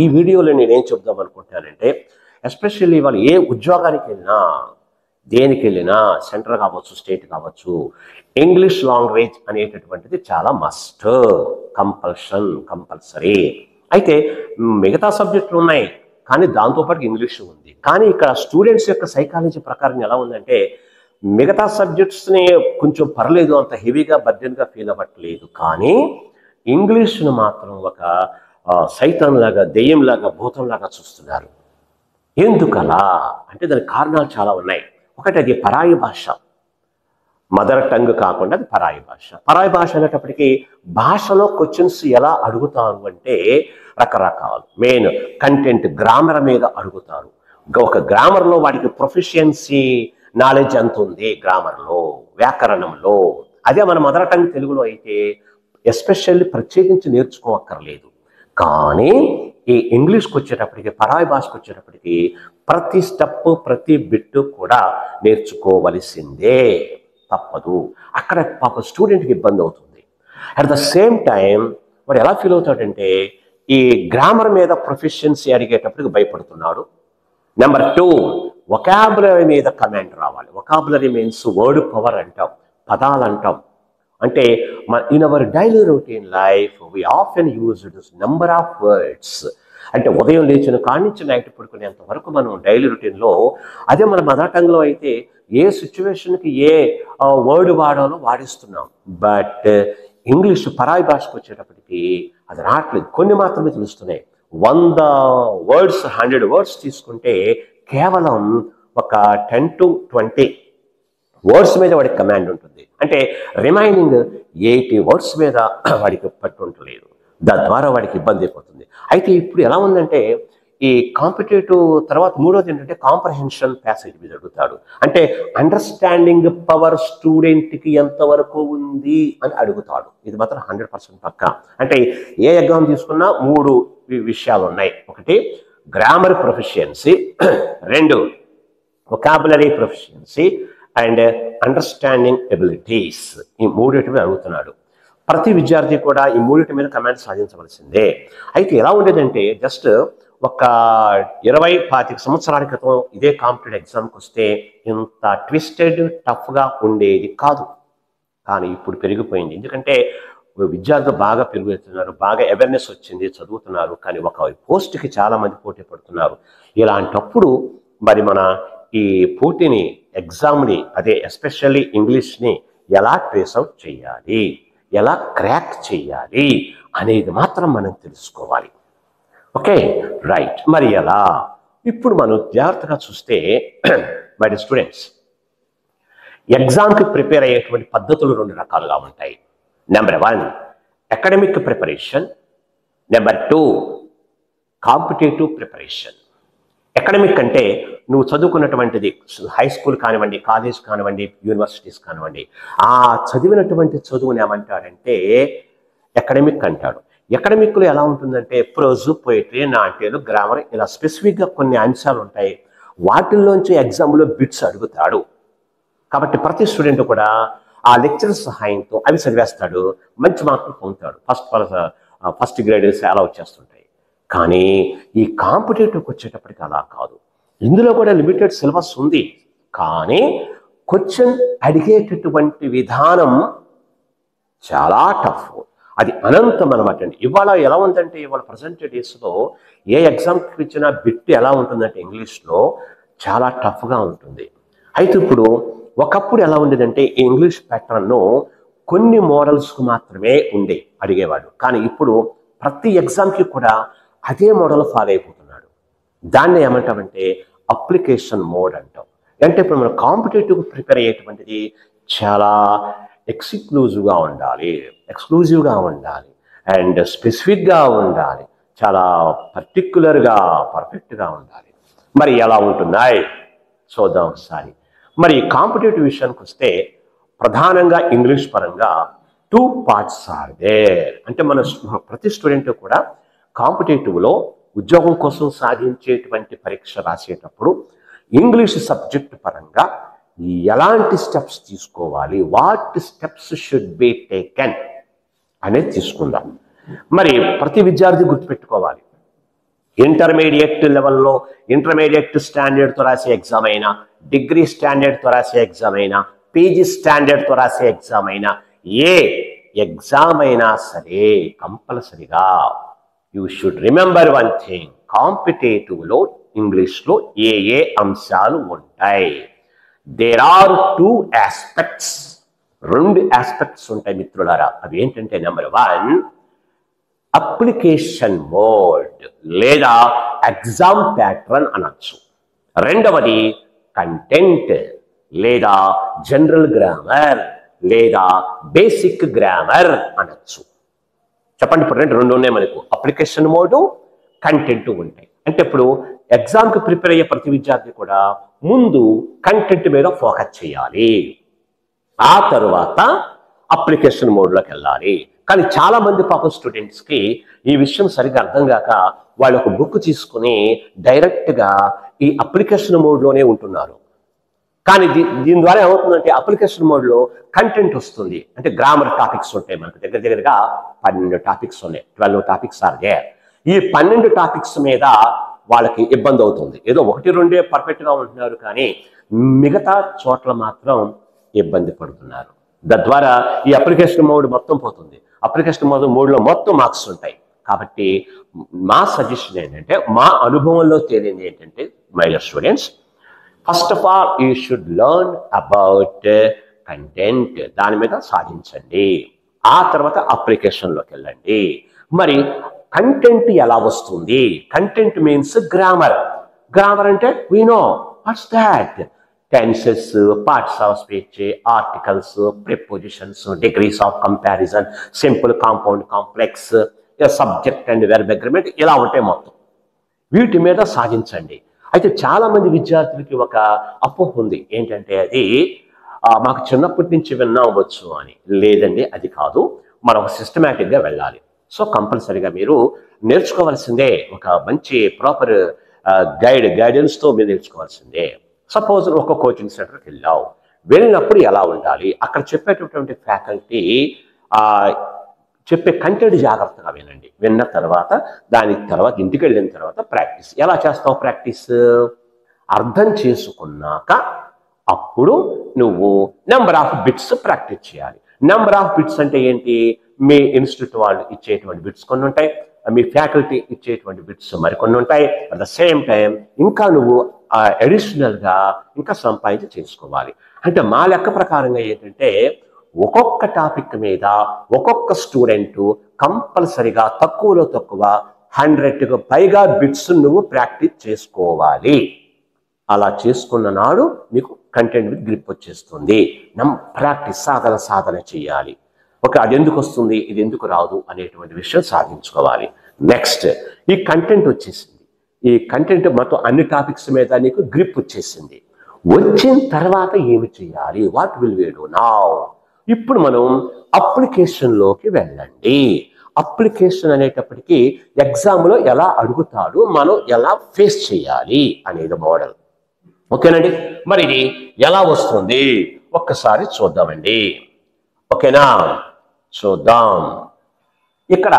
ఈ వీడియోలో నేనేం చెప్దాం అనుకుంటున్నానంటే, ఎస్పెషల్లీ వాళ్ళు ఏ ఉద్యోగానికి వెళ్ళినా, దేనికి వెళ్ళినా, సెంట్రల్ కావచ్చు, స్టేట్ కావచ్చు, ఇంగ్లీష్ లాంగ్వేజ్ అనేటటువంటిది చాలా మస్ట్, కంపల్సరీ. అయితే మిగతా సబ్జెక్టులు ఉన్నాయి, కానీ దాంతోపాటు ఇంగ్లీష్ ఉంది. కానీ ఇక్కడ స్టూడెంట్స్ యొక్క సైకాలజీ ప్రకారం ఎలా ఉందంటే, మిగతా సబ్జెక్ట్స్ని కొంచెం పర్లేదు, అంత హెవీగా బర్డెన్గా ఫీల్ అవ్వట్లేదు, కానీ ఇంగ్లీష్ను మాత్రం ఒక సైతంలాగా, దెయ్యంలాగా, భూతంలాగా చూస్తున్నారు. ఎందుకలా అంటే దానికి కారణాలు చాలా ఉన్నాయి. ఒకటి, అది పరాయి భాష, మదర్ టంగ్ కాకుండా అది పరాయి భాష. పరాయి భాష అనేటప్పటికీ భాషలో క్వశ్చన్స్ ఎలా అడుగుతారు అంటే రకరకాలు. మెయిన్ కంటెంట్, గ్రామర్ మీద అడుగుతారు. ఒక గ్రామర్లో వాడికి ప్రొఫిషియన్సీ నాలెడ్జ్ ఎంత ఉంది, గ్రామర్లో, వ్యాకరణంలో. అదే మన మదర్ టంగ్ తెలుగులో అయితే ఎస్పెషల్లీ ప్రత్యేకించి నేర్చుకోవక్కర్లేదు. కానీ ఈ ఇంగ్లీష్కి వచ్చేటప్పటికి, పరాయి భాషకు వచ్చేటప్పటికి ప్రతి స్టెప్, ప్రతి బిట్టు కూడా నేర్చుకోవలసిందే, తప్పదు. అక్కడ పాప స్టూడెంట్కి ఇబ్బంది అవుతుంది. అట్ ద సేమ్ టైం వాడు ఎలా ఫీల్ అవుతాడంటే, ఈ గ్రామర్ మీద ప్రొఫిషియన్సీ అడిగేటప్పటికి భయపడుతున్నాడు. నెంబర్ 2, వొకాబులరీ మీద కమాండ్ రావాలి. వొకాబులరీ మీన్స్ వర్డ్ పవర్ అంటాం, పదాలు అంటాం. అంటే in our daily routine life we often use this number of words. అంటే ఉదయం లేచిన కాడి నుంచి నైట్ పడుకునేంత వరకు మనం డైలీ రొటీన్లో, అదే మన మదర్ టంగ్లో అయితే ఏ సిచ్యువేషన్కి ఏ వర్డ్ వాడాలో వాడిస్తున్నాం. బట్ ఇంగ్లీష్ పరాయి భాషకు వచ్చేటప్పటికి అది రావట్లేదు, కొన్ని మాత్రమే తెలుస్తున్నాయి. 100 వర్డ్స్, 100 వర్డ్స్ తీసుకుంటే కేవలం ఒక 10 to 20 వర్డ్స్ మీద వాడికి కమాండ్ ఉంటుంది. అంటే రిమైనింగ్ 80 వర్డ్స్ మీద వాడికి పట్టు ఉండలేదు. తద్వారా వాడికి ఇబ్బంది అయిపోతుంది. అయితే ఇప్పుడు ఎలా ఉందంటే, ఈ కాంపిటేటివ్ తర్వాత మూడోది ఏంటంటే కాంప్రహెన్షన్ ప్యాసేజ్ మీద అడుగుతాడు. అంటే అండర్స్టాండింగ్ పవర్ స్టూడెంట్కి ఎంతవరకు ఉంది అని అడుగుతాడు. ఇది మాత్రం 100% పక్కా. అంటే ఏ ఎగ్జామ్ తీసుకున్నా 3 విషయాలు ఉన్నాయి. ఒకటి grammar proficiency, 2 vocabulary proficiency, and understanding abilities. ఈ 3 మీద అడుగుతున్నాడు. ప్రతి విద్యార్థి కూడా ఈ 3 మీద కమాండ్ సాధించవలసిందే. అయితే ఎలా ఉండేదంటే, జస్ట్ ఒక 20-25 సంవత్సరాల క్రితం ఇదే కాంపిటేటివ్ ఎగ్జామ్కి వస్తే ఇంత ట్విస్టెడ్, టఫ్గా ఉండేది కాదు. కానీ ఇప్పుడు పెరిగిపోయింది. ఎందుకంటే విద్యార్థులు బాగా పెరుగుతున్నారు, బాగా అవేర్నెస్ వచ్చింది, చదువుతున్నారు. కానీ ఒక పోస్ట్కి చాలామంది పోటీ పడుతున్నారు. ఇలాంటప్పుడు మరి మన ఈ పోటీని, ఎగ్జామ్ని, అదే ఎస్పెషల్లీ ఇంగ్లీష్ని ఎలా ట్రేస్ అవుట్ చేయాలి, ఎలా క్రాక్ చేయాలి అనేది మాత్రం మనం తెలుసుకోవాలి. Okay, right. మరి ఎలా? ఇప్పుడు మనం జాగ్రత్తగా చూస్తే మై డియర్ స్టూడెంట్స్, ఎగ్జామ్కి ప్రిపేర్ అయ్యేటువంటి పద్ధతులు 2 రకాలుగా ఉంటాయి. Number 1 academic preparation, number 2 competitive preparation. Academic అంటే నువ్వు చదువుకున్నటువంటిది, హై స్కూల్ కానివ్వండి, కాలేజ్ కానివ్వండి, యూనివర్సిటీస్ కానివ్వండి, ఆ చదివినటువంటి చదువుని ఏమంటాడంటే అకాడమిక్ అంటాడు. అకాడమిక్లో ఎలా ఉంటుందంటే ప్రోజు, పోయిటరీ, నాట్యాలు, గ్రామర్, ఇలా స్పెసిఫిక్గా కొన్ని అంశాలు ఉంటాయి. వాటిల్లోంచి ఎగ్జామ్లో బిట్స్ అడుగుతాడు. కాబట్టి ప్రతి స్టూడెంట్ కూడా ఆ లెక్చర్ సహాయంతో అవి చదివేస్తాడు, మంచి మార్కులు పొందుతాడు. ఫస్ట్ గ్రేడ్స్ అలా వచ్చేస్తుంటాయి. కానీ ఈ కాంపిటేటివ్కి వచ్చేటప్పటికి అలా కాదు. ఇందులో కూడా లిమిటెడ్ సిలబస్ ఉంది, కానీ క్వశ్చన్ అడిగేటటువంటి విధానం చాలా టఫ్, అది అనంతం అనమాట అండి. ఇవాళ ఎలా ఉందంటే, ఇవాళ ప్రజెంట్ డేస్లో ఏ ఎగ్జామ్కి ఇచ్చినా బిట్ ఎలా ఉంటుందంటే ఇంగ్లీష్లో చాలా టఫ్గా ఉంటుంది. అయితే ఇప్పుడు ఒకప్పుడు ఎలా ఉండేదంటే, ఈ ఇంగ్లీష్ ప్యాటర్న్ను కొన్ని మోడల్స్కు మాత్రమే ఉండే అడిగేవాడు. కానీ ఇప్పుడు ప్రతి ఎగ్జామ్కి కూడా అదే మోడల్ ఫాలో అయిపోతున్నాడు. దాన్ని ఏమంటామంటే అప్లికేషన్ మోడ్ అంటాం. అంటే ఇప్పుడు మనం కాంపిటేటివ్ ప్రిపేర్ అయ్యేటువంటిది చాలా ఎక్స్క్లూజివ్గా ఉండాలి, అండ్ స్పెసిఫిక్గా ఉండాలి, చాలా పర్టిక్యులర్గా, పర్ఫెక్ట్గా ఉండాలి. మరి ఎలా ఉంటున్నాయి చూద్దాం ఒకసారి. మరి కాంపిటేటివ్ విషయానికి వస్తే ప్రధానంగా ఇంగ్లీష్ పరంగా 2 parts ఆర్ దేర్. అంటే మన ప్రతి స్టూడెంట్ కూడా కాంపిటేటివ్లో ఉద్యోగం కోసం సాధించేటువంటి పరీక్ష రాసేటప్పుడు ఇంగ్లీష్ సబ్జెక్ట్ పరంగా ఎలాంటి స్టెప్స్ తీసుకోవాలి, what steps should be taken అనేది తీసుకుందాం. మరి ప్రతి విద్యార్థి గుర్తుపెట్టుకోవాలి, ఇంటర్మీడియట్ లెవెల్లో ఇంటర్మీడియట్ స్టాండర్డ్తో రాసే ఎగ్జామ్ అయినా, డిగ్రీ స్టాండర్డ్తో రాసే ఎగ్జామ్ అయినా, పీజీ స్టాండర్డ్తో రాసే ఎగ్జామ్ అయినా, ఏ ఎగ్జామ్ అయినా సరే కంపల్సరిగా you should remember one thing, కాంపిటేటివ్లో ఇంగ్లీష్లో ఏ అంశాలు ఉంటాయి. దేర్ ఆర్ 2 ఆస్పెక్ట్స్, 2 ఆస్పెక్ట్స్ ఉంటాయి మిత్రులారా. అవి ఏంటంటే నెంబర్ 1 అప్లికేషన్ మోడ్ లేదా ఎగ్జామ్ ప్యాటర్న్ అనొచ్చు. రెండవది కంటెంట్ లేదా జనరల్ గ్రామర్ లేదా బేసిక్ గ్రామర్ అనొచ్చు. చెప్పండి, ఇప్పుడు రెండు ఉన్నాయి మనకు, అప్లికేషన్ మోడు, కంటెంట్ ఉంటాయి. అంటే ఇప్పుడు ఎగ్జామ్కి ప్రిపేర్ అయ్యే ప్రతి విద్యార్థి కూడా ముందు కంటెంట్ మీద ఫోకస్ చేయాలి, ఆ తర్వాత అప్లికేషన్ మోడ్లోకి వెళ్ళాలి. కానీ చాలా మంది పాపం స్టూడెంట్స్కి ఈ విషయం సరిగ్గా అర్థం కాక వాళ్ళు ఒక బుక్ తీసుకుని డైరెక్ట్గా ఈ అప్లికేషన్ మోడ్లోనే ఉంటున్నారు. కానీ దీని ద్వారా ఏమవుతుందంటే అప్లికేషన్ మోడ్లో కంటెంట్ వస్తుంది. అంటే గ్రామర్ టాపిక్స్ ఉంటాయి మనకు, దగ్గరగా 12 టాపిక్స్ ఉన్నాయి, 12 టాపిక్స్ ఆర్ దేర్. ఈ 12 టాపిక్స్ మీద వాళ్ళకి ఇబ్బంది అవుతుంది. ఏదో 1-2 పర్ఫెక్ట్గా ఉంటున్నారు, కానీ మిగతా చోట్ల మాత్రం ఇబ్బంది పడుతున్నారు. తద్వారా ఈ అప్లికేషన్ మోడ్ మొత్తం పోతుంది. అప్లికేషన్ మోడ్లో మొత్తం మార్క్స్ ఉంటాయి. కాబట్టి మా సజెషన్ ఏంటంటే, మా అనుభవంలో తేలింది ఏంటంటే, my dear students, first of all you should learn about content, దాని మీద సాధించండి. ఆ తర్వాత అప్లికేషన్లోకి వెళ్ళండి. మరి కంటెంట్ ఎలా వస్తుంది? Content means grammar. గ్రామర్ అంటే we know what's that, tenses, parts of speech, articles, prepositions, degrees of comparison, simple, compound, complex, subject and verb agreement, ఇలా ఉంటాయి మొత్తం. వీటి మీద సాధించండి. అయితే చాలా మంది విద్యార్థులకి ఒక అపోహ ఉంది, ఏంటంటే అది మాకు చిన్నప్పటి నుంచి విన్నావచ్చు అని. లేదండి, అది కాదు. మనం సిస్టమేటిక్గా వెళ్ళాలి. సో కంపల్సరీగా మీరు నేర్చుకోవాల్సిందే, ఒక మంచి ప్రాపర్ గైడెన్స్తో మీరు నేర్చుకోవాల్సిందే. సపోజ్ ఒక కోచింగ్ సెంటర్కి వెళ్ళినప్పుడు ఎలా ఉండాలి, అక్కడ చెప్పేటటువంటి ఫ్యాకల్టీ చెప్పే కంటెంట్ జాగ్రత్తగా వినండి. విన్న తర్వాత దాని తర్వాత ఇంటికి వెళ్ళిన తర్వాత ప్రాక్టీస్ ఎలా చేస్తావు? ప్రాక్టీస్ అర్థం చేసుకున్నాక అప్పుడు నువ్వు నెంబర్ ఆఫ్ బిట్స్ ప్రాక్టీస్ చేయాలి. నెంబర్ ఆఫ్ బిట్స్ అంటే ఏంటి? మీ ఇన్స్టిట్యూట్ వాళ్ళు ఇచ్చేటువంటి బిట్స్ కొన్ని ఉంటాయి, మీ ఫ్యాకల్టీ ఇచ్చేటువంటి బిట్స్ మరికొన్ని ఉంటాయి. అట్ ద సేమ్ టైం ఇంకా నువ్వు అడిషనల్గా ఇంకా సంపాదించి చేసుకోవాలి. అంటే మా లెక్క ప్రకారంగా ఏంటంటే, ఒక్కొక్క టాపిక్ మీద ఒక్కొక్క స్టూడెంట్ కంపల్సరిగా తక్కువలో తక్కువ 100కు పైగా బిట్స్ నువ్వు ప్రాక్టీస్ చేసుకోవాలి. అలా చేసుకున్న నాడు నీకు కంటెంట్ విత్ గ్రిప్ వచ్చేస్తుంది. ప్రాక్టీస్ సాధన చేయాలి. ఓకే, అది ఎందుకు వస్తుంది, ఇది ఎందుకు రాదు అనేటువంటి విషయం సాధించుకోవాలి. నెక్స్ట్, ఈ కంటెంట్ వచ్చేసింది. ఈ కంటెంట్ మొత్తం అన్ని టాపిక్స్ మీద నీకు గ్రిప్ వచ్చేసింది. వచ్చిన తర్వాత ఏమి చేయాలి? What will we do now? ఇప్పుడు మనం అప్లికేషన్లోకి వెళ్ళండి. అప్లికేషన్ అనేటప్పటికీ ఎగ్జామ్లో ఎలా అడుగుతాడు, మనం ఎలా ఫేస్ చేయాలి అనేది మోడల్. ఓకేనండి, మరి ఇది ఎలా వస్తుంది ఒక్కసారి చూద్దామండి. ఓకేనా, చూద్దాం. ఇక్కడ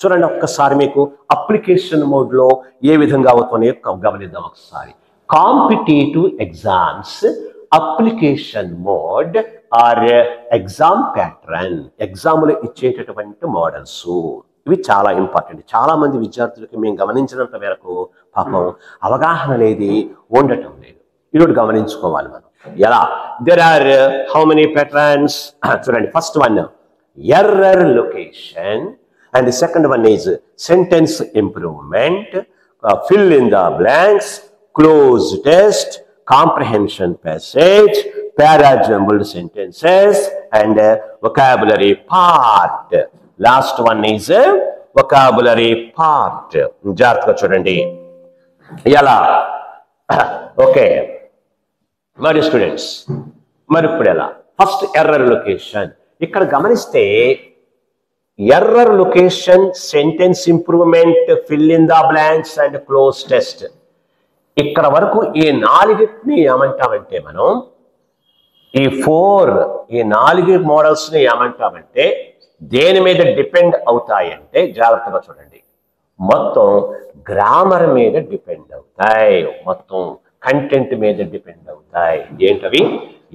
చూడండి, ఒక్కసారి మీకు అప్లికేషన్ మోడ్లో ఏ విధంగా అవుతున్నాయో గమనిద్దాం ఒకసారి. Competitive exams application mode or exam pattern, ఎగ్జామ్లో ఇచ్చేటటువంటి మోడల్స్. ఇవి చాలా ఇంపార్టెంట్. చాలా మంది విద్యార్థులకి మేము గమనించినంత మేరకు పాపం అవగాహన అనేది ఉండటం లేదు. ఇది గమనించుకోవాలి మనం. ఎలా? There are how many patterns? చూడండి, first one error location, and the second one is sentence improvement, fill in the blanks, close test, comprehension passage, para-jumbled sentences, and vocabulary part. Last one is vocabulary part. జాగ్రత్తగా చూడండి ఎలా. Okay మరి students, మరి ఇప్పుడు ఎలా? First error location. ఇక్కడ గమనిస్తే error location, sentence improvement, fill in the blanks and cloze test, ఇక్కడ వరకు ఈ 4ని ఏమంటామంటే మనం, ఈ 4 మోడల్స్ని ఏమంటామంటే దేని మీద డిపెండ్ అవుతాయంటే, జాగ్రత్తగా చూడండి. మొత్తం గ్రామర్ మీద డిపెండ్ అవుతాయి, మొత్తం కంటెంట్ మీద డిపెండ్ అవుతాయి. ఏంటవి?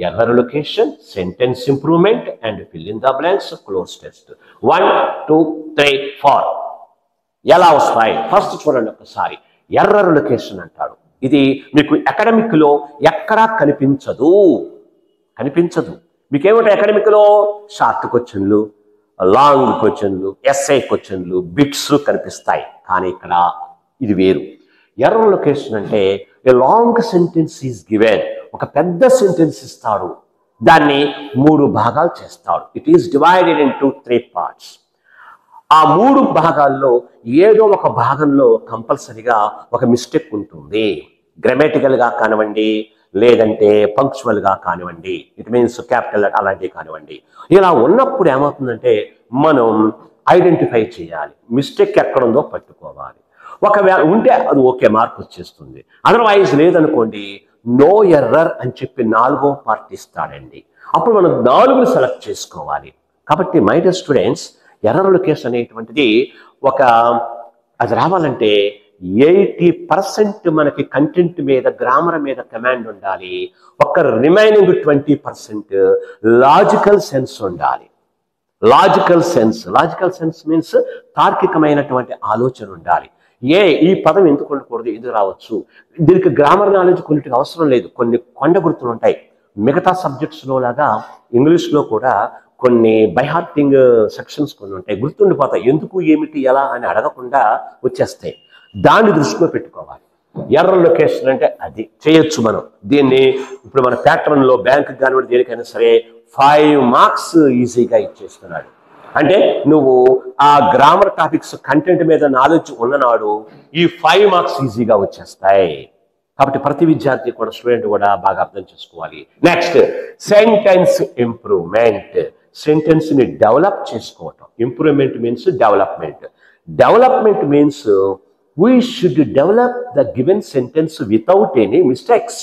Error location, sentence improvement and fill in the blanks, cloze test. 1 2 3 4 ఎలా వస్తాయి? ఫస్ట్ చూడండి ఒకసారి. ఎర్రర్ లొకేషన్ అంటాడు. ఇది మీకు అకాడమిక్ లో ఎక్కడా కనిపించదు. మీకేమిటో అకాడమిక్ లో షార్ట్ క్వశ్చన్లు, లాంగ్ క్వశ్చన్లు, ఎస్ఐ క్వశ్చన్లు, బిట్స్ కనిపిస్తాయి. కానీ ఇక్కడ ఇది వేరు. ఎర్రర్ లొకేషన్ అంటే a long sentence is given. ఒక పెద్ద సెంటెన్స్ ఇస్తాడు, దాన్ని 3 భాగాలు చేస్తాడు. It is divided into 3 parts. ఆ 3 భాగాల్లో ఏదో ఒక భాగంలో కంపల్సరిగా ఒక మిస్టేక్ ఉంటుంది. గ్రామటికల్గా కానివ్వండి, లేదంటే పంక్చువల్గా కానివ్వండి, ఇట్ మీన్స్ క్యాపిటల్ అలాంటివి కానివ్వండి. ఇలా ఉన్నప్పుడు ఏమవుతుందంటే మనం ఐడెంటిఫై చేయాలి, మిస్టేక్ ఎక్కడుందో పట్టుకోవాలి. ఒకవేళ ఉంటే అది ఓకే, మార్క్ వచ్చేస్తుంది. అదర్వైజ్ లేదనుకోండి, నో ఎర్రర్ అని చెప్పి 4వ పార్ట్ ఇస్తాడండి. అప్పుడు మనం 4 సెలెక్ట్ చేసుకోవాలి. కాబట్టి my dear students, error location అనేటువంటిది అది రావాలంటే 80% మనకి కంటెంట్ మీద, గ్రామర్ మీద కమాండ్ ఉండాలి. ఒక రిమైనింగ్ 20% లాజికల్ సెన్స్ ఉండాలి. లాజికల్ సెన్స్ మీన్స్ తార్కికమైనటువంటి ఆలోచన ఉండాలి. ఈ పదం ఎందుకు ఉండకూడదు, ఎందుకు రావచ్చు, దీనికి గ్రామర్ నాలెడ్జ్ కొన్నిటికి అవసరం లేదు. కొన్ని కొండ గుర్తులు ఉంటాయి. మిగతా సబ్జెక్ట్స్లో లాగా ఇంగ్లీష్లో కూడా కొన్ని బైహార్టింగ్ సెక్షన్స్ కొన్ని ఉంటాయి, గుర్తుండిపోతాయి. ఎందుకు, ఏమిటి, ఎలా అని అడగకుండా వచ్చేస్తాయి. దాన్ని దృష్టిలో పెట్టుకోవాలి. ఎర్రర్ లొకేషన్ అంటే అది చేయొచ్చు మనం. దీన్ని ఇప్పుడు మన ప్యాటర్న్లో బ్యాంకు కానివ్వండి, దేనికైనా సరే 5 మార్క్స్ ఈజీగా ఇచ్చేస్తున్నాడు. అంటే నువ్వు ఆ గ్రామర్ టాపిక్స్ కంటెంట్ మీద నాలెడ్జ్ ఉన్ననాడు ఈ 5 మార్క్స్ ఈజీగా వచ్చేస్తాయి. కాబట్టి ప్రతి విద్యార్థి కూడా, స్టూడెంట్ కూడా బాగా అర్థం చేసుకోవాలి. Next, sentence improvement. సెంటెన్స్ ని డెవలప్ చేసుకోవటం. Improvement means development. Development means we should develop the given sentence without any mistakes.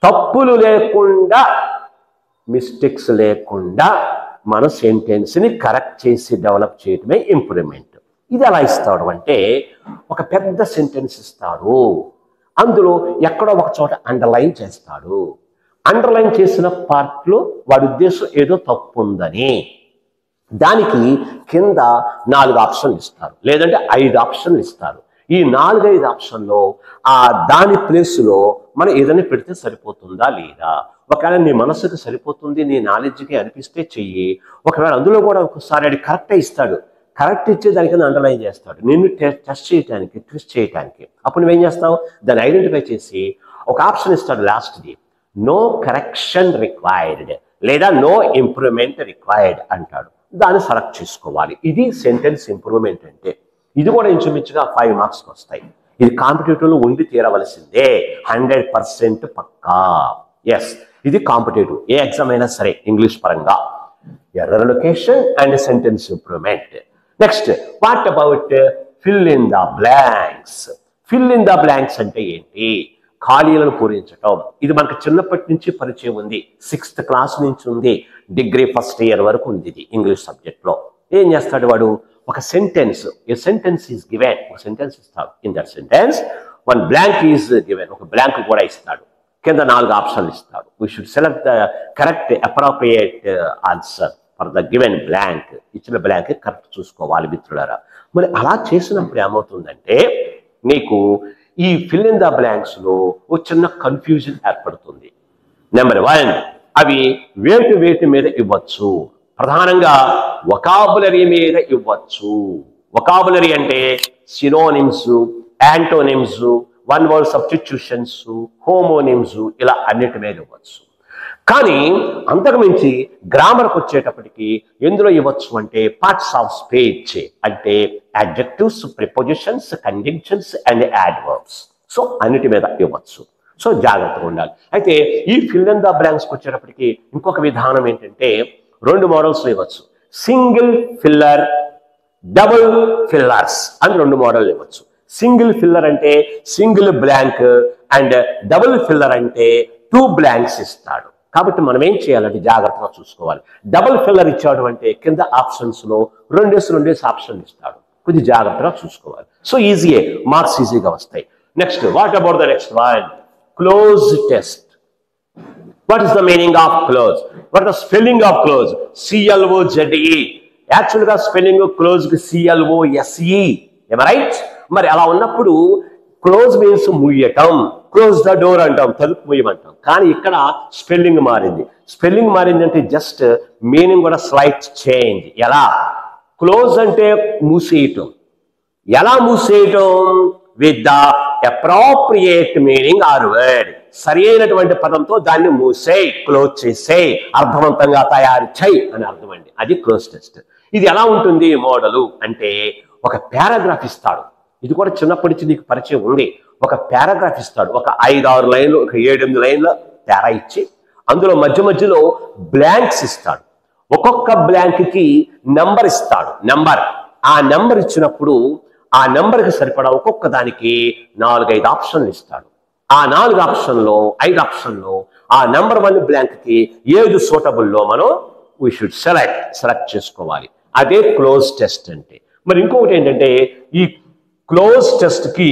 తప్పులు లేకుండా, మిస్టేక్స్ లేకుండా మన సెంటెన్స్ ని కరెక్ట్ చేసి డెవలప్ చేయటమే ఇంప్రూవ్మెంట్. ఇది ఎలా ఇస్తాడు అంటే, ఒక పెద్ద సెంటెన్స్ ఇస్తాడు, అందులో ఎక్కడో ఒక చోట అండర్లైన్ చేస్తాడు. అండర్లైన్ చేసిన పార్ట్లో వాడి ఉద్దేశం ఏదో తప్పు ఉందని, దానికి కింద 4 ఆప్షన్లు ఇస్తారు, లేదంటే 5 ఆప్షన్లు ఇస్తారు. ఈ 4-5 ఆప్షన్లో దాని ప్లేస్లో మనం ఏదైనా పెడితే సరిపోతుందా లేదా, ఒకవేళ నీ మనసుకు సరిపోతుంది, నీ నాలెడ్జ్కి అనిపిస్తే చెయ్యి. ఒకవేళ అందులో కూడా ఒకసారి అది కరెక్టే ఇస్తాడు, కరెక్ట్ ఇచ్చే దానికన్నా అండర్లైన్ చేస్తాడు నిన్ను టెస్ట్ చేయడానికి, ట్విస్ట్ చేయడానికి. అప్పుడు నువ్వేం చేస్తావు, దాన్ని ఐడెంటిఫై చేసి ఒక ఆప్షన్ ఇస్తాడు లాస్ట్ది, నో కరెక్షన్ రిక్వైర్డ్ లేదా నో ఇంప్రూవ్మెంట్ రిక్వైర్డ్ అంటాడు. దాన్ని సెలెక్ట్ చేసుకోవాలి. ఇది సెంటెన్స్ ఇంప్రూవ్మెంట్ అంటే. ఇది కూడా ఇంచుమించుగా 5 మార్క్స్కి వస్తాయి. ఇది కాంపిటేటివ్లో ఉండి తీరవలసిందే, 100% పక్కా. ఎస్, ఇది కాంపిటేటివ్, ఏ ఎగ్జామ్ అయినా సరే ఇంగ్లీష్ పరంగా. Error location and sentence improvement. Next, what about fill in the blanks. Fill in the blanks అంటే ఏంటి? ఖాళీలను పూరించటం. ఇది మనకు చిన్నప్పటి నుంచి పరిచయం ఉంది, 6th క్లాస్ నుంచి ఉంది, డిగ్రీ ఫస్ట్ ఇయర్ వరకు ఉంది ఇది ఇంగ్లీష్ సబ్జెక్ట్లో. ఏం చేస్తాడు వాడు, ఒక sentence, A sentence is given, ఒక సెంటెన్స్ ఇస్తాడు. In that sentence 1 blank is given, ఒక బ్లాంక్ కూడా ఇస్తాడు. కింద 4 ఆప్షన్లు ఇస్తాడు. We should select the correct appropriate answer for the given blank. ఇచ్చిన బ్లాంక్ కరెక్ట్ చూసుకోవాలి మిత్రులారా. మరి అలా చేసినప్పుడు ఏమవుతుందంటే, నీకు ఈ ఫిల్ ఇన్ ద బ్లాంక్స్లో ఒక చిన్న కన్ఫ్యూజన్ ఏర్పడుతుంది. నెంబర్ 1, అవి వేటి మీద ఇవ్వచ్చు. ప్రధానంగా వొకాబులరీ మీద ఇవ్వచ్చు. వొకాబులరీ అంటే synonyms, antonyms, 1 word substitutions, homonyms, ఇలా అన్నిటి మీద ఇవ్వచ్చు. కానీ అంతకుమించి గ్రామర్కి వచ్చేటప్పటికి ఎందులో ఇవ్వచ్చు అంటే పార్ట్స్ ఆఫ్ స్పీచ్, అంటే adjectives, prepositions, conjunctions and adverbs. So అన్నిటి మీద ఇవ్వచ్చు. సో జాగ్రత్తగా ఉండాలి. అయితే ఈ ఫిల్ ఇన్ ద బ్లాంక్స్కి వచ్చేటప్పటికి ఇంకొక విధానం ఏంటంటే, 2 మోడల్స్ ఇవ్వచ్చు. సింగిల్ ఫిల్లర్, డబుల్ ఫిల్లర్స్ అని 2 మోడల్ ఇవ్వచ్చు. సింగిల్ ఫిల్లర్ అంటే single blank, and double filler అంటే 2 బ్లాంక్స్ ఇస్తాడు. కాబట్టి మనం ఏం చేయాలంటే జాగ్రత్తగా చూసుకోవాలి. డబుల్ ఫిల్లర్ ఇచ్చాడు అంటే కింద ఆప్షన్స్లో 2 ఆప్షన్లు ఇస్తాడు. కొంచెం జాగ్రత్తగా చూసుకోవాలి. సో ఈజీయే, మార్క్స్ ఈజీగా వస్తాయి. Next, what about the next one? Cloze test. What is the meaning of close? What is the spelling of close? CLOZE. యాక్చువల్గా స్పెల్లింగ్ క్లోజ్ CLOSE. ఏమ రైట్? మరి అలా ఉన్నప్పుడు క్లోజ్ మీన్స్ ముయ్యటం, క్లోజ్ ద డోర్ అంటాం, తలుపు ముయ్యమంటాం. కానీ ఇక్కడ స్పెల్లింగ్ మారింది. స్పెల్లింగ్ మారింది అంటే జస్ట్ మీనింగ్ కూడా స్లైట్ చేంజ్. ఎలా? క్లోజ్ అంటే మూసేయటం. ఎలా మూసేయటం? With the appropriate meaning or word. సరి అయినటువంటి పదంతో దాన్ని మూసేయ్, క్లోజ్ చేసేయ్, అర్థవంతంగా తయారు చేయి అని అర్థం అండి. అది క్లోజ్ టెస్ట్. ఇది ఎలా ఉంటుంది మోడలు అంటే, ఒక పారాగ్రాఫ్ ఇస్తాడు. ఇది కూడా చిన్నప్పటి నుంచి నీకు పరిచయం ఉంది. ఒక పారాగ్రాఫ్ ఇస్తాడు, ఒక 5-6 లైన్లు, ఒక 7-8 లైన్ల పారా ఇచ్చి అందులో మధ్య మధ్యలో బ్లాంక్స్ ఇస్తాడు. ఒక్కొక్క బ్లాంక్కి నెంబర్ ఇస్తాడు. నెంబర్, ఆ నెంబర్ ఇచ్చినప్పుడు ఆ నెంబర్కి సరిపడా ఒక్కొక్క దానికి 4-5 ఆప్షన్లు ఇస్తాడు. ఆ 4 ఆప్షన్లో 5 ఆప్షన్లో ఆ నెంబర్ 1 బ్లాంక్కి ఏది సూటబుల్లో మనం వీ షుడ్ సెలెక్ట్ చేసుకోవాలి. అదే క్లోజ్ టెస్ట్ అంటే. మరి ఇంకొకటి ఏంటంటే, ఈ క్లోజ్ టెస్ట్కి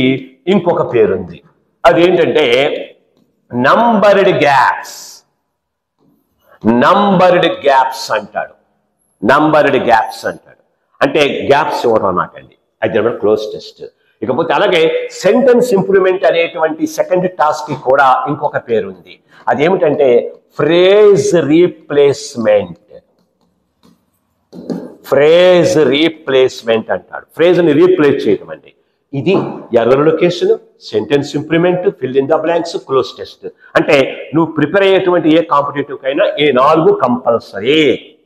ఇంకొక పేరుంది. అదేంటంటే నంబర్డ్ గ్యాప్స్. నంబర్డ్ గ్యాప్స్ అంటాడు. నంబర్డ్ గ్యాప్స్ అంటాడు అంటే గ్యాప్స్ ఇవ్వడం అన్నమాట అండి. అది క్లోజ్ టెస్ట్. ఇకపోతే అలాగే సెంటెన్స్ ఇంప్రూవ్మెంట్ అనేటువంటి సెకండ్ టాస్క్ కి కూడా ఇంకొక పేరు ఉంది. అదేమిటంటే ఫ్రేజ్ రీప్లేస్మెంట్. ఫ్రేజ్ రీప్లేస్మెంట్ అంటాడు. ఫ్రేజ్ ని రీప్లేస్ చేయటం అండి. ఇది error location, sentence improvement, fill in the blanks, cloze test. అంటే నువ్వు ప్రిపేర్ అయ్యేటువంటి ఏ కాంపిటేటివ్ కైనా ఈ 4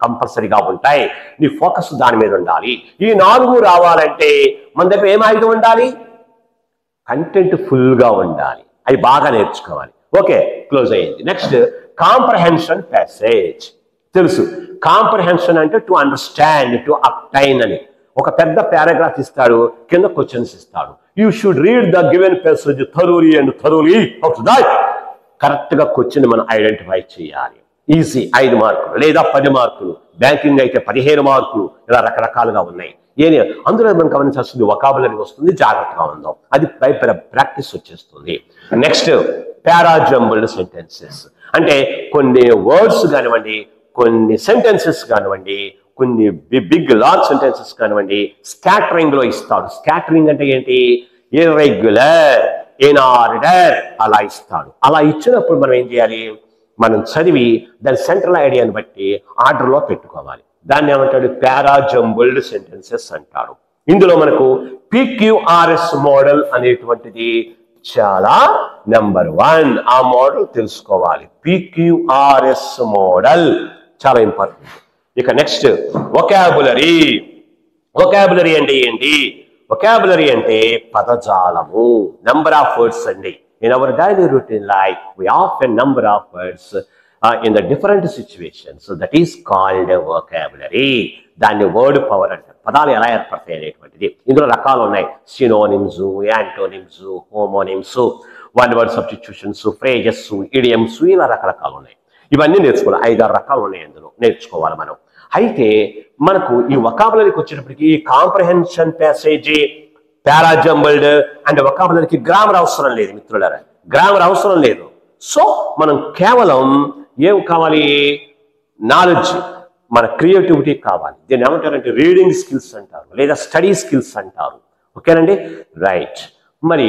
కంపల్సరీగా ఉంటాయి. నీ ఫోకస్ దాని మీద ఉండాలి. ఈ 4 రావాలంటే మన దగ్గర ఏం ఆయుధం ఉండాలి? కంటెంట్ ఫుల్గా ఉండాలి. అది బాగా నేర్చుకోవాలి. ఓకే, క్లోజ్ అయ్యింది. Next, comprehension passage. తెలుసు, కాంప్రహెన్షన్ అంటే టు అండర్స్టాండ్, టు అప్టైన్ అని. ఒక పెద్ద పారాగ్రాఫ్ ఇస్తాడు, కింద క్వశ్చన్స్ ఇస్తాడు. You should read the given passage thoroughly and thoroughly up to that. కరెక్ట్గా క్వశ్చన్ మనం ఐడెంటిఫై చేయాలి. ఈజీ 5 మార్కులు లేదా 10 మార్కులు, బ్యాంకింగ్ అయితే 15 మార్కులు, ఇలా రకరకాలుగా ఉన్నాయి. అందులో మనం గమనించాల్సింది వొకాబులరీ వస్తుంది, జాగ్రత్తగా ఉందాం. అది ప్రాక్టీస్ వచ్చేస్తుంది. Next, parajumbled sentences. అంటే కొన్ని వర్డ్స్ కానివ్వండి, కొన్ని సెంటెన్సెస్ కానివ్వండి, కొన్ని బిగ్ లార్జ్ సెంటెన్సెస్ కానివ్వండి, స్కాటరింగ్ లో ఇస్తాడు. స్కాటరింగ్ అంటే ఏంటి? ఇర్రెగ్యులర్, ఇన్ ఆర్డర్ అలా ఇస్తాడు. అలా ఇచ్చినప్పుడు మనం ఏం చేయాలి? మనం చదివి దాని సెంట్రల్ ఐడియాని బట్టి ఆర్డర్లో పెట్టుకోవాలి. దాన్ని ఏమంటాడు? పారాజంబుల్డ్ సెంటెన్సెస్ అంటాడు. ఇందులో మనకు PQRS మోడల్ అనేటువంటిది చాలా నెంబర్ 1. ఆ మోడల్ తెలుసుకోవాలి. PQRS మోడల్ చాలా ఇంపార్టెంట్. ఇక నెక్స్ట్, వొకాబులరీ. వొకాబులరీ అంటే ఏంటి? వొకాబులరీ అంటే పదజాలము, నెంబర్ ఆఫ్ వర్డ్స్ అండి. In our daily routine life, we often number of words in the different situations. So that is called a vocabulary. దాన్ని word power అంటారు. పదాలు ఎలా ఏర్పడతాయి అనేటువంటిది. ఇందులో రకాలు ఉన్నాయి. Synonyms, antonyms, homonyms, one word substitutions, phrases, idioms, ఇలా రకరకాలు ఉన్నాయి. ఇవన్నీ నేర్చుకోవాలి. 5-6 రకాలు ఉన్నాయి అందులో, నేర్చుకోవాలి మనం. అయితే మనకు ఈ వొకాబులరీకి వచ్చేటప్పటికి ఈ కాంప్రహెన్షన్ ప్యాసేజ్, పారాజంబుల్డ్ అండ్ వొకాబులరీకి గ్రామర్ అవసరం లేదు మిత్రులారా, గ్రామర్ అవసరం లేదు. సో మనం కేవలం ఏం కావాలి? నాలెడ్జ్, మన క్రియేటివిటీ కావాలి. దీన్ని ఏమంటారంటే రీడింగ్ స్కిల్స్ అంటారు, లేదా స్టడీ స్కిల్స్ అంటారు. ఓకేనండి, రైట్. మరి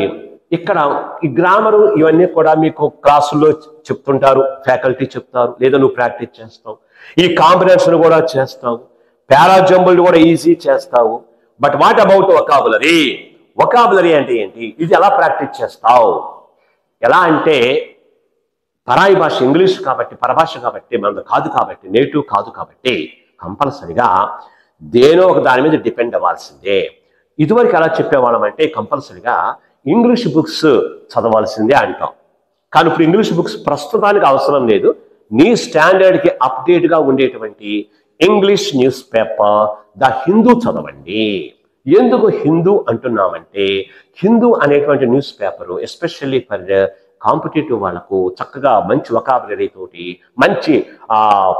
ఇక్కడ ఈ గ్రామరు ఇవన్నీ కూడా మీకు క్లాసుల్లో చెప్తుంటారు, ఫ్యాకల్టీ చెప్తారు, లేదా నువ్వు ప్రాక్టీస్ చేస్తావు. ఈ కాంబినేషన్ కూడా చేస్తావు, పారాజంబుల్డ్ కూడా ఈజీ చేస్తావు. But what about vocabulary? Vocabulary అంటే ఏంటి? ఇది ఎలా ప్రాక్టీస్ చేస్తావు? ఎలా అంటే పరాయి భాష ఇంగ్లీష్ కాబట్టి, పరభాష కాబట్టి, మనది కాదు కాబట్టి, నేటివ్ కాదు కాబట్టి కంపల్సరిగా దేనో ఒక దాని మీద డిపెండ్ అవ్వాల్సిందే. ఇదివరకు ఎలా చెప్పేవాళ్ళం అంటే కంపల్సరిగా ఇంగ్లీష్ బుక్స్ చదవాల్సిందే అంటాం. కానీ ఇప్పుడు ఇంగ్లీష్ బుక్స్ ప్రస్తుతానికి అవసరం లేదు. నీ స్టాండర్డ్కి అప్డేట్గా ఉండేటువంటి English news paper the Hindu చదవండి. ఎందుకు హిందూ అంటున్నామంటే, హిందూ అనేటువంటి news paper especially for competitive వాళ్ళకు చక్కగా మంచి వొకాబులరీ తోటి, మంచి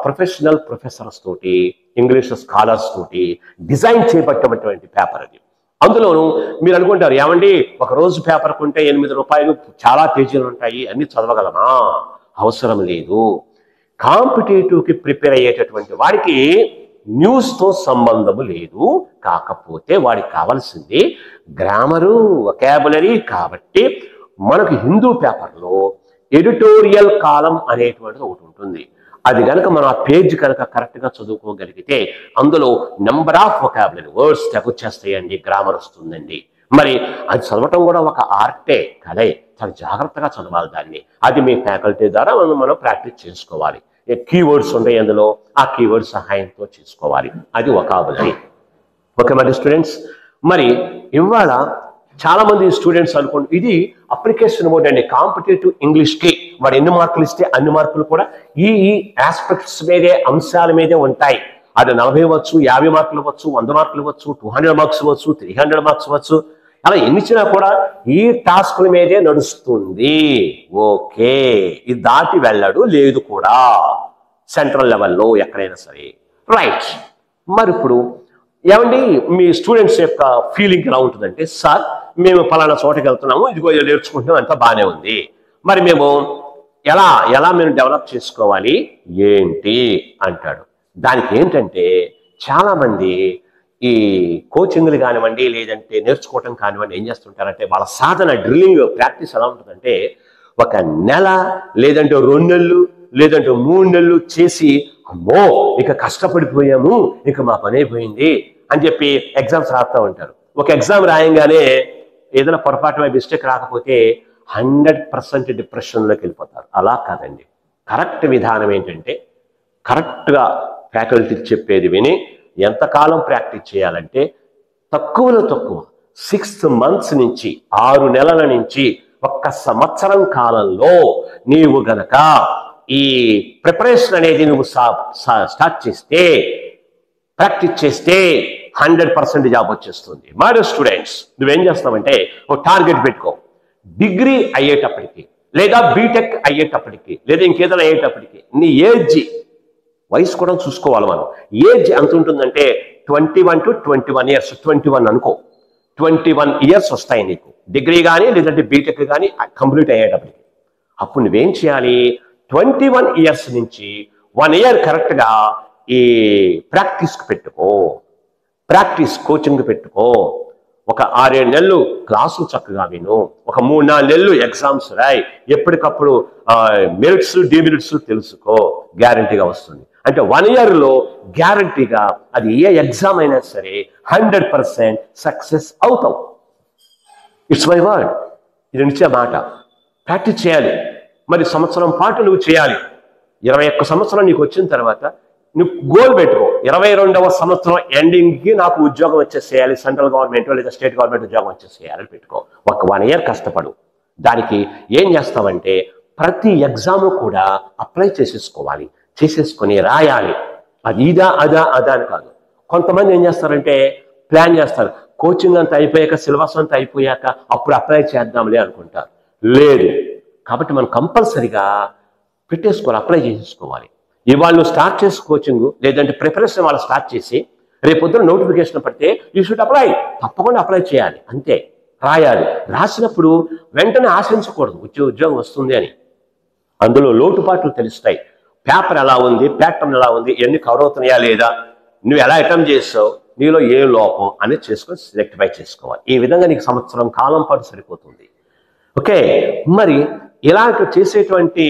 ప్రొఫెషనల్ ప్రొఫెసర్స్ తోటి, ఇంగ్లీష్ స్కాలర్స్ తోటి డిజైన్ చేయబడినటువంటి పేపర్ అది. అందులోనూ మీరు అనుకుంటారు, ఏమండి ఒక రోజు పేపర్ కొంటే 8 రూపాయలు, చాలా పేజీలు ఉంటాయి, అన్ని చదవగలమా? అవసరం లేదు. కాంపిటేటివ్కి ప్రిపేర్ అయ్యేటటువంటి వాడికి న్యూస్తో సంబంధము లేదు. కాకపోతే వాడికి కావాల్సింది గ్రామరు, వొకాబులరీ. కాబట్టి మనకు హిందూ పేపర్లో ఎడిటోరియల్ కాలం అనేటువంటిది ఒకటి ఉంటుంది. అది కనుక మనం ఆ పేజ్ కనుక కరెక్ట్గా చదువుకోగలిగితే అందులో నెంబర్ ఆఫ్ వొకాబులరీ వర్డ్స్ తెగొచ్చేస్తాయండి, గ్రామర్ వస్తుందండి. మరి అది చదవటం కూడా ఒక ఆర్టే, కదే. చాలా జాగ్రత్తగా చదవాలి దాన్ని. అది మీ ఫ్యాకల్టీ ద్వారా మనం ప్రాక్టీస్ చేసుకోవాలి. కీవర్డ్స్ ఉంటాయి అందులో, ఆ కీవర్డ్ సహాయంతో చేసుకోవాలి. అది వొకాబులరీ. ఓకే మరి స్టూడెంట్స్, మరి ఇవాళ చాలా మంది స్టూడెంట్స్ అనుకోండి, ఇది అప్లికేషన్ మోడ్ అండి. కాంపిటేటివ్ ఇంగ్లీష్కి వాడు ఎన్ని మార్కులు ఇస్తే అన్ని మార్కులు కూడా ఈ ఆస్పెక్ట్స్ మీదే, అంశాల మీదే ఉంటాయి. అది 40 ఇవ్వచ్చు, 50 మార్కులు ఇవ్వచ్చు, 100 మార్కులు ఇవ్వచ్చు, 200 మార్క్స్ ఇవ్వచ్చు, 300 మార్క్స్ ఇవ్వచ్చు. అలా ఎన్నిచ్చినా కూడా ఈ టాస్కుల మీదే నడుస్తుంది. ఓకే, ఇది దాటి వెళ్ళడు లేదు కూడా సెంట్రల్ లెవెల్లో ఎక్కడైనా సరే. రైట్. మరి ఇప్పుడు ఏమండి మీ స్టూడెంట్స్ యొక్క ఫీలింగ్ ఎలా ఉంటుందంటే, సార్ మేము పలానా చోటకి వెళ్తున్నాము, ఇదిగో నేర్చుకుంటున్నాం, అంతా బాగానే ఉంది, మరి మేము ఎలా మేము డెవలప్ చేసుకోవాలి ఏంటి అంటాడు. దానికి ఏంటంటే చాలామంది ఈ కోచింగ్లు కానివ్వండి, లేదంటే నేర్చుకోవటం కానివ్వండి, ఏం చేస్తుంటారంటే వాళ్ళ సాధన, డ్రిల్లింగ్, ప్రాక్టీస్ ఎలా ఉంటుందంటే 1 నెల లేదంటే 2 నెలలు లేదంటే 3 నెలలు చేసి, అమ్మో ఇక కష్టపడిపోయాము, ఇక మా పని అయిపోయింది అని చెప్పి ఎగ్జామ్స్ రాస్తూ ఉంటారు. ఒక ఎగ్జామ్ రాయంగానే ఏదైనా పొరపాటు మిస్టేక్ రాకపోతే 100% డిప్రెషన్లోకి వెళ్ళిపోతారు. అలా కాదండి. కరెక్ట్ విధానం ఏంటంటే, కరెక్ట్గా ఫ్యాకల్టీ చెప్పేది విని ఎంతకాలం ప్రాక్టీస్ చేయాలంటే, తక్కువలో తక్కువ 6 months నుంచి 6 నెలల నుంచి 1 సంవత్సరం కాలంలో నీవు గనక ఈ ప్రిపరేషన్ అనేది నువ్వు స్టార్ట్ చేస్తే, ప్రాక్టీస్ చేస్తే 100% జాబ్ వచ్చేస్తుంది. మరి స్టూడెంట్స్ నువ్వేం చేస్తావంటే, ఒక టార్గెట్ పెట్టుకో. డిగ్రీ అయ్యేటప్పటికి, లేదా బీటెక్ అయ్యేటప్పటికి, లేదా ఇంకేదైనా అయ్యేటప్పటికి నీ ఏజ్, వయసు కూడా చూసుకోవాలి మనం. ఏజ్ ఎంత ఉంటుందంటే 21 to 21 years. 21 అనుకో, 21 years వస్తాయి నీకు డిగ్రీ కానీ లేదంటే బీటెక్ కానీ కంప్లీట్ అయ్యేటప్పటికి. అప్పుడు నువ్వేం చేయాలి, 21 years నుంచి 1 year కరెక్ట్గా ఈ ప్రాక్టీస్కి పెట్టుకో, ప్రాక్టీస్ కోచింగ్ పెట్టుకో. ఒక 6-7 నెలలు క్లాసులు చక్కగా విను, ఒక 3-4 నెలలు ఎగ్జామ్స్ రాయి, ఎప్పటికప్పుడు మెరిట్స్ డిమెరిట్స్ తెలుసుకో, గ్యారంటీగా వస్తుంది. అంటే 1 yearలో గ్యారంటీగా అది ఏ ఎగ్జామ్ అయినా సరే 100% సక్సెస్ అవుతావు. ఇట్స్ మై వర్డ్, ఇది నిచ్చే మాట. ప్రాక్టీస్ చేయాలి. మరి సంవత్సరం పాటు నువ్వు చేయాలి. 21 సంవత్సరం నీకు వచ్చిన తర్వాత నువ్వు గోల్ పెట్టుకో, 22వ సంవత్సరం ఎండింగ్కి నాకు ఉద్యోగం వచ్చేసేయాలి, సెంట్రల్ గవర్నమెంట్ లేదా స్టేట్ గవర్నమెంట్ ఉద్యోగం వచ్చేసేయాలని పెట్టుకో. ఒక 1 year కష్టపడు. దానికి ఏం చేస్తావంటే, ప్రతి ఎగ్జాము కూడా అప్లై చేసేసుకోవాలి, చేసేసుకొని రాయాలి. అది ఇదా అదా అని కాదు. కొంతమంది ఏం చేస్తారంటే ప్లాన్ చేస్తారు, కోచింగ్ అంతా అయిపోయాక, సిలబస్ అంతా అయిపోయాక అప్పుడు అప్లై చేద్దాంలే అనుకుంటారు. లేదు. కాబట్టి మనం కంపల్సరిగా పెట్టేసుకోవాలి, అప్లై చేసేసుకోవాలి. ఇవాళ నువ్వు స్టార్ట్ చేసి కోచింగ్ లేదంటే ప్రిపరేషన్ వాళ్ళు స్టార్ట్ చేసి, రేపొద్దున నోటిఫికేషన్ పడితే యూ షుడ్ అప్లై, తప్పకుండా అప్లై చేయాలి. అంతే, రాయాలి. రాసినప్పుడు వెంటనే ఆశించకూడదు ఉద్యోగం వస్తుంది అని. అందులో లోటుపాట్లు తెలుస్తాయి. పేపర్ ఎలా ఉంది, ప్యాటర్న్ ఎలా ఉంది, ఇవన్నీ కవర్ అవుతున్నాయా లేదా, నువ్వు ఎలా అటెంప్ట్ చేస్తావు, నీలో ఏ లోపం అనేది చేసుకొని రెక్టిఫై చేసుకోవాలి. ఈ విధంగా నీకు సంవత్సరం కాలం పాటు సరిపోతుంది. ఓకే. మరి ఇలా చేసేటువంటి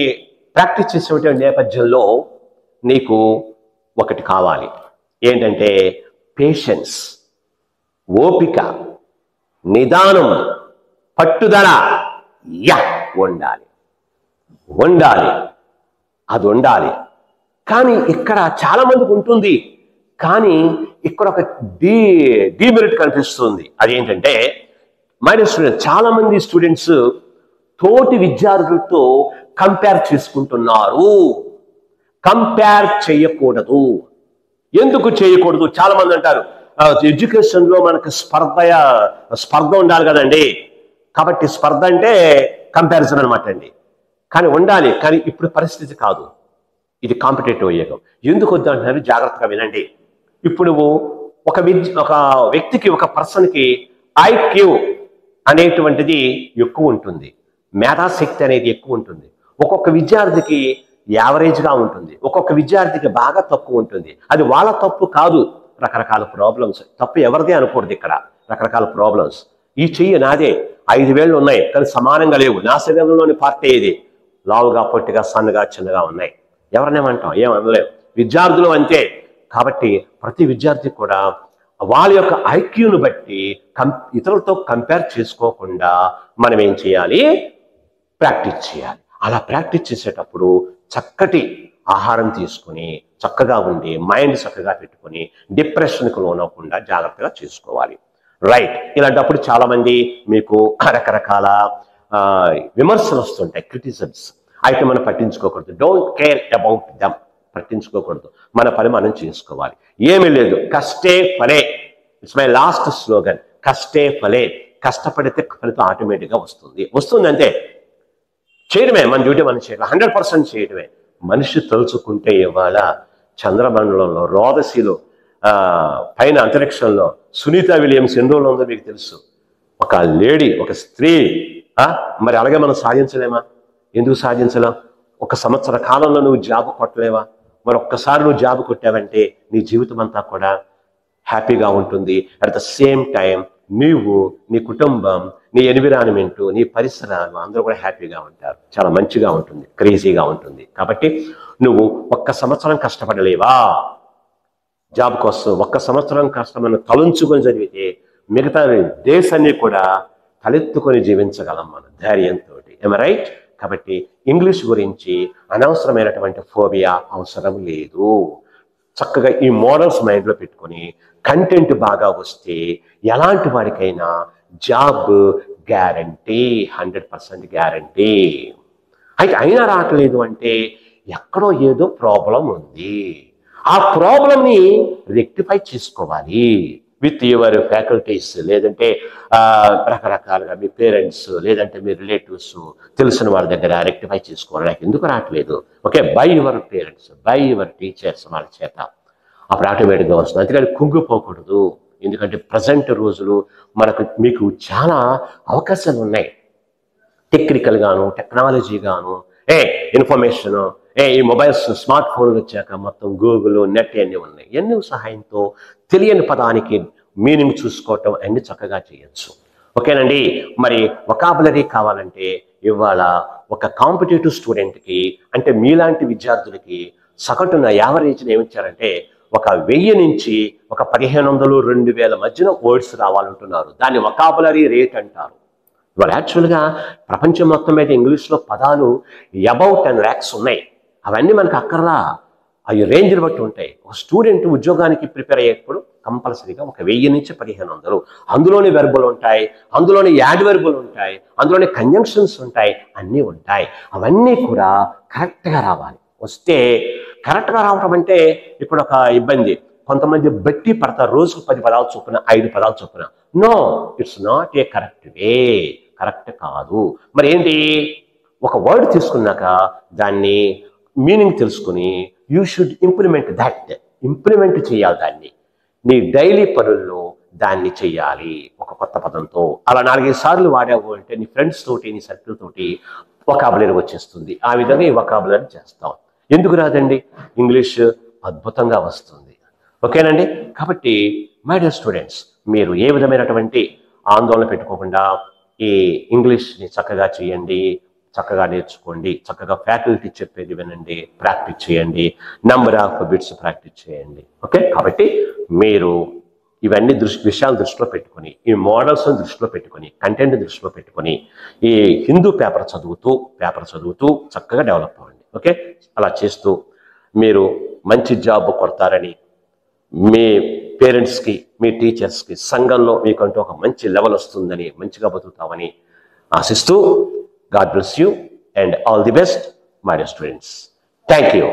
ప్రాక్టీస్ చేసేటువంటి నేపథ్యంలో నీకు ఒకటి కావాలి, ఏంటంటే పేషెన్స్, ఓపిక, నిదానం, పట్టుదల ఉండాలి. అది ఉండాలి. కానీ ఇక్కడ చాలా మందికి ఉంటుంది, కానీ ఇక్కడ ఒక డీమెరిట్ కనిపిస్తుంది. అదేంటంటే, మై డియర్ స్టూడెంట్స్, చాలా మంది స్టూడెంట్స్ తోటి విద్యార్థులతో కంపేర్ చేసుకుంటున్నారు. కంపేర్ చేయకూడదు. ఎందుకు చేయకూడదు? చాలా మంది అంటారు, ఎడ్యుకేషన్లో మనకు స్పర్ధ ఉండాలి కదండి, కాబట్టి స్పర్ధ అంటే కంపారిజన్ అనమాట అండి. కానీ ఉండాలి, కానీ ఇప్పుడు పరిస్థితి కాదు. ఇది కాంపిటేటివ్ యుగం. ఎందుకు వద్దు అంటున్నారు? జాగ్రత్తగా వినండి. ఇప్పుడు ఒక వ్యక్తికి, ఒక పర్సన్కి ఐక్యూ అనేటువంటిది ఎక్కువ ఉంటుంది, మేధాశక్తి అనేది ఎక్కువ ఉంటుంది. ఒక్కొక్క విద్యార్థికి యావరేజ్గా ఉంటుంది, ఒక్కొక్క విద్యార్థికి బాగా తక్కువ ఉంటుంది. అది వాళ్ళ తప్పు కాదు, రకరకాల ప్రాబ్లమ్స్. తప్పు ఎవరిదే అనకూడదు ఇక్కడ, రకరకాల ప్రాబ్లమ్స్. ఈ చెయ్యి నాదే, 5 వేళ్ళు ఉన్నాయి కానీ సమానంగా లేవు, నా శరీరంలోని పార్టీ ఇది, లావుగా పొట్టిగా సన్నగా చిన్నగా ఉన్నాయి. ఎవరినేమంటాం, ఏమనలేం. విద్యార్థులు అంతే. కాబట్టి ప్రతి విద్యార్థి కూడా వాళ్ళ యొక్క ఐక్యూను బట్టి ఇతరులతో కంపేర్ చేసుకోకుండా మనం ఏం చేయాలి, ప్రాక్టీస్ చేయాలి. అలా ప్రాక్టీస్ చేసేటప్పుడు చక్కటి ఆహారం తీసుకుని చక్కగా ఉండి మైండ్ చక్కగా పెట్టుకొని డిప్రెషన్కు లోనవ్వకుండా జాగ్రత్తగా చేసుకోవాలి. రైట్. ఇలాంటప్పుడు చాలామంది మీకు రకరకాల విమర్శలు వస్తుంటాయి, క్రిటిసిజమ్స్. అయితే మనం పట్టించుకోకూడదు. Don't care about them. పట్టించుకోకూడదు, మన పని మనం చేసుకోవాలి. ఏమీ లేదు, కష్టే ఫలే. ఇట్స్ మై లాస్ట్ స్లోగన్, కష్టే ఫలే. కష్టపడితే ఫలితం ఆటోమేటిక్గా వస్తుంది అంతే. చేయడమే మన డ్యూటీ, మనం చేయాలి, 100% చేయడమే. మనిషి తలుచుకుంటే ఇవాళ చంద్రమండలంలో, రోదశిలో, పైన అంతరిక్షంలో సునీత విలియమ్స్ ఎన్ని రోజులు ఉందో మీకు తెలుసు. ఒక లేడీ, ఒక స్త్రీ. మరి అలాగే మనం సాధించలేమా? ఎందుకు సాధించలేం? 1 సంవత్సర కాలంలో నువ్వు జాబ్ కొట్టలేవా? మరి ఒక్కసారి నువ్వు జాబ్ కొట్టావంటే నీ జీవితం అంతా కూడా హ్యాపీగా ఉంటుంది. అట్ ద సేమ్ టైం నీవు, నీ కుటుంబం, నీ ఎన్విరాన్మెంట్, నీ పరిసరాలు అందరూ కూడా హ్యాపీగా ఉంటారు. చాలా మంచిగా ఉంటుంది, క్రేజీగా ఉంటుంది. కాబట్టి నువ్వు 1 సంవత్సరం కష్టపడలేవా జాబ్ కోసం? 1 సంవత్సరం కష్టమని తలంచుకొని చదివితే మిగతా దేశాన్ని కూడా తలెత్తుకొని జీవించగలం మనం ధైర్యంతో. ఏమ రైట్? కాబట్టి ఇంగ్లీష్ గురించి అనవసరమైనటువంటి ఫోబియా అవసరం లేదు. చక్కగా ఈ మోడల్స్ మైండ్లో పెట్టుకొని కంటెంట్ బాగా వస్తే ఎలాంటి వాడికైనా జాబ్ గ్యారంటీ, 100% గ్యారంటీ. అయితే అయినా రావట్లేదు అంటే ఎక్కడో ఏదో ప్రాబ్లం ఉంది. ఆ ప్రాబ్లంని రెక్టిఫై చేసుకోవాలి విత్ యువర్ ఫ్యాకల్టీస్, లేదంటే రకరకాలుగా మీ పేరెంట్స్, లేదంటే మీ రిలేటివ్స్, తెలిసిన వాళ్ళ దగ్గర రెక్టిఫై చేసుకోవాలి. నాకు ఎందుకు రావట్లేదు, okay, by your parents, by your teachers, వాళ్ళ చేత. అప్పుడు ఆటోమేటిక్గా వస్తుంది. అందుకని కుంగిపోకూడదు. ఎందుకంటే ప్రజెంట్ రోజులు మీకు చాలా అవకాశాలు ఉన్నాయి, టెక్నికల్ గాను, టెక్నాలజీ గాను, ఇన్ఫర్మేషన్, ఈ మొబైల్స్, స్మార్ట్ ఫోన్లు వచ్చాక మొత్తం గూగుల్, నెట్ అన్నీ ఉన్నాయి. ఎన్ని సహాయంతో తెలియని పదానికి మీనింగ్ చూసుకోవటం అన్ని చక్కగా చేయొచ్చు. ఓకేనండి. మరి వొకాబులరీ కావాలంటే ఇవాళ ఒక కాంపిటేటివ్ స్టూడెంట్కి, అంటే మీలాంటి విద్యార్థులకి సగటున యావరేజ్ని ఏమిచ్చారంటే 1000 నుంచి 1500, 2000 మధ్యన వర్డ్స్ రావాలంటున్నారు. దాన్ని వొకాబులరీ రేట్ అంటారు. ఇవాళ యాక్చువల్గా ప్రపంచం మొత్తం మీద ఇంగ్లీష్లో పదాలు అబౌట్ 10 lakhs ఉన్నాయి. అవన్నీ మనకు అక్కర్లా, అవి రేంజ్ని బట్టి ఉంటాయి. ఒక స్టూడెంట్ ఉద్యోగానికి ప్రిపేర్ అయ్యేటప్పుడు కంపల్సరీగా 1000 నుంచి 1500, అందులోని వెర్బులు ఉంటాయి, అందులోని యాడ్వర్బులు ఉంటాయి, అందులోని కంజంక్షన్స్ ఉంటాయి, అన్నీ ఉంటాయి. అవన్నీ కూడా కరెక్ట్గా రావాలి. వస్తే కరెక్ట్గా రావటం అంటే ఇప్పుడు ఒక ఇబ్బంది, కొంతమంది బట్టి పడతారు, రోజుకు 10 పదాలు చొప్పున, 5 పదాలు చొప్పున. No, it's not a correct way, correct కాదు. మరి ఏంటి, ఒక వర్డ్ తీసుకున్నాక దాన్ని మీనింగ్ తెలుసుకుని you should implement that, implement చేయాలి దాన్ని. నీ డైలీ పనుల్లో దాన్ని చెయ్యాలి ఒక కొత్త పదంతో. అలా 4-5 సార్లు వాడావు అంటే నీ ఫ్రెండ్స్ తోటి, నీ సర్కిల్ తోటి వొకాబులరీ వచ్చేస్తుంది. ఆ విధంగా ఈ వొకాబులరీ చేస్తాం. ఎందుకు రాదండి, ఇంగ్లీష్ అద్భుతంగా వస్తుంది. ఓకేనండి. కాబట్టి మై డియర్ స్టూడెంట్స్, మీరు ఏ విధమైనటువంటి ఆందోళన పెట్టుకోకుండా ఈ ఇంగ్లీష్ని చక్కగా చేయండి, చక్కగా నేర్చుకోండి, చక్కగా ఫ్యాకల్టీ చెప్పేది వినండి, ప్రాక్టీస్ చేయండి, నంబర్ ఆఫ్ బిట్స్ ప్రాక్టీస్ చేయండి. ఓకే. కాబట్టి మీరు ఇవన్నీ విషయాలు దృష్టిలో పెట్టుకొని, ఈ మోడల్స్ దృష్టిలో పెట్టుకొని, కంటెంట్ దృష్టిలో పెట్టుకొని ఈ హిందూ పేపర్ చదువుతూ చక్కగా డెవలప్ అవ్వండి. ఓకే. అలా చేస్తూ మీరు మంచి జాబ్ కొడతారని మీ పేరెంట్స్కి, మీ టీచర్స్కి, సంఘంలో మీకంటూ ఒక మంచి లెవెల్ వస్తుందని, మంచిగా బతుకుతామని ఆశిస్తూ, God bless you and all the best, my dear students. Thank you.